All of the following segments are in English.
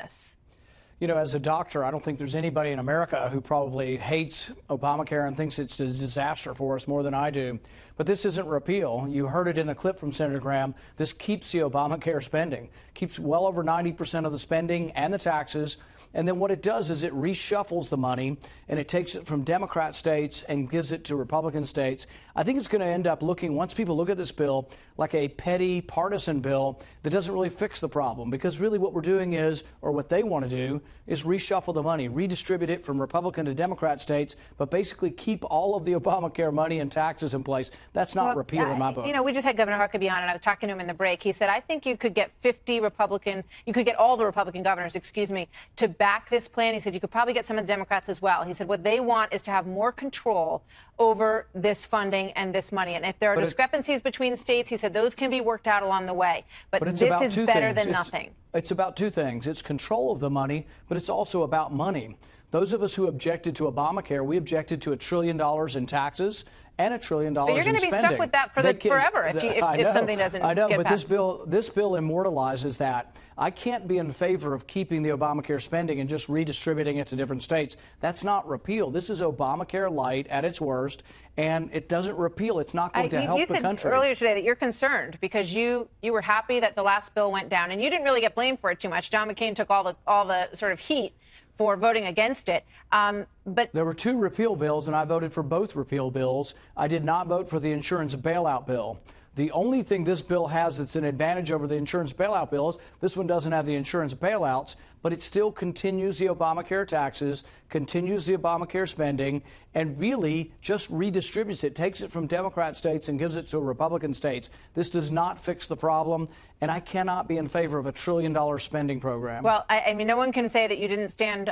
this? You know, as a doctor, I don't think there's anybody in America who probably hates Obamacare and thinks it's a disaster for us more than I do. But this isn't repeal. You heard it in the clip from Senator Graham. This keeps the Obamacare spending, keeps well over 90% of the spending and the taxes. And then what it does is it reshuffles the money and it takes it from Democrat states and gives it to Republican states. I think it's going to end up looking, once people look at this bill, like a petty partisan bill that doesn't really fix the problem, because really what we're doing is, or what they want to do, is reshuffle the money, redistribute it from Republican to Democrat states, but basically keep all of the Obamacare money and taxes in place. That's not repeal in my book. You know, we just had Governor Huckabee on, and I was talking to him in the break. He said, I think you could get you could get all the Republican governors, to back this plan. He said you could probably get some of the Democrats as well. He said what they want is to have more control over this funding and this money. And if there are discrepancies between states, he said those can be worked out along the way. But this is better than nothing. It's about two things. It's control of the money, but it's also about money. Those of us who objected to Obamacare, we objected to $1 trillion in taxes and $1 trillion in spending. But you're going to be stuck with that forever if something doesn't get passed. I know, but this bill immortalizes that. I can't be in favor of keeping the Obamacare spending and just redistributing it to different states. That's not repeal. This is Obamacare light at its worst, and it doesn't repeal. It's not going to help the country. You said earlier today that you're concerned because you were happy that the last bill went down, and you didn't really get blamed for it too much. John McCain took all the sort of heat for voting against it. But there were two repeal bills, and I voted for both repeal bills. I did not vote for the insurance bailout bill. The only thing this bill has that's an advantage over the insurance bailout bill is this one doesn't have the insurance bailouts, but it still continues the Obamacare taxes, continues the Obamacare spending, and really just redistributes it, takes it from Democrat states and gives it to Republican states. This does not fix the problem, and I cannot be in favor of $1 trillion spending program. Well, I mean, no one can say that you didn't stand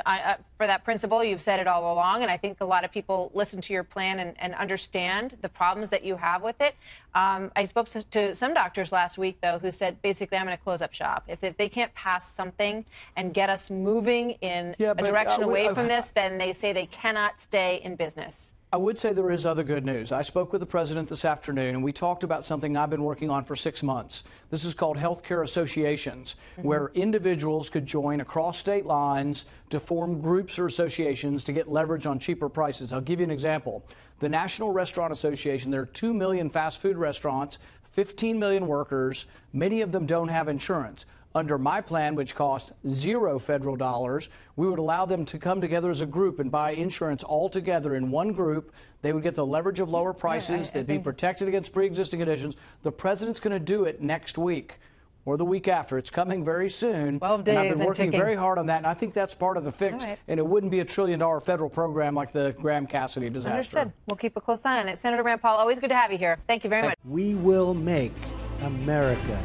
for that principle. You've said it all along, and I think a lot of people listen to your plan and understand the problems that you have with it. I spoke to some doctors last week, though, who said, basically, I'm going to close up shop. If they can't pass something and get us moving in a direction away from this, then they say they cannot stay in business. I would say there is other good news. I spoke with the president this afternoon, and we talked about something I've been working on for 6 months. This is called healthcare associations, where individuals could join across state lines to form groups or associations to get leverage on cheaper prices. I'll give you an example. The National Restaurant Association, there are 2 million fast food restaurants, 15 million workers. Many of them don't have insurance. Under my plan, which costs $0 federal dollars, we would allow them to come together as a group and buy insurance all together in one group. They would get the leverage of lower prices. They'd be protected against pre-existing conditions. The president's going to do it next week or the week after. It's coming very soon. 12 days and I've been working ticking. very hard on that, and I think that's part of the fix. And it wouldn't be $1 trillion federal program like the Graham-Cassidy disaster. Understood. We'll keep a close eye on it. Senator Rand Paul, always good to have you here. Thank you very much. We will make America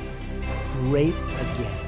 great again.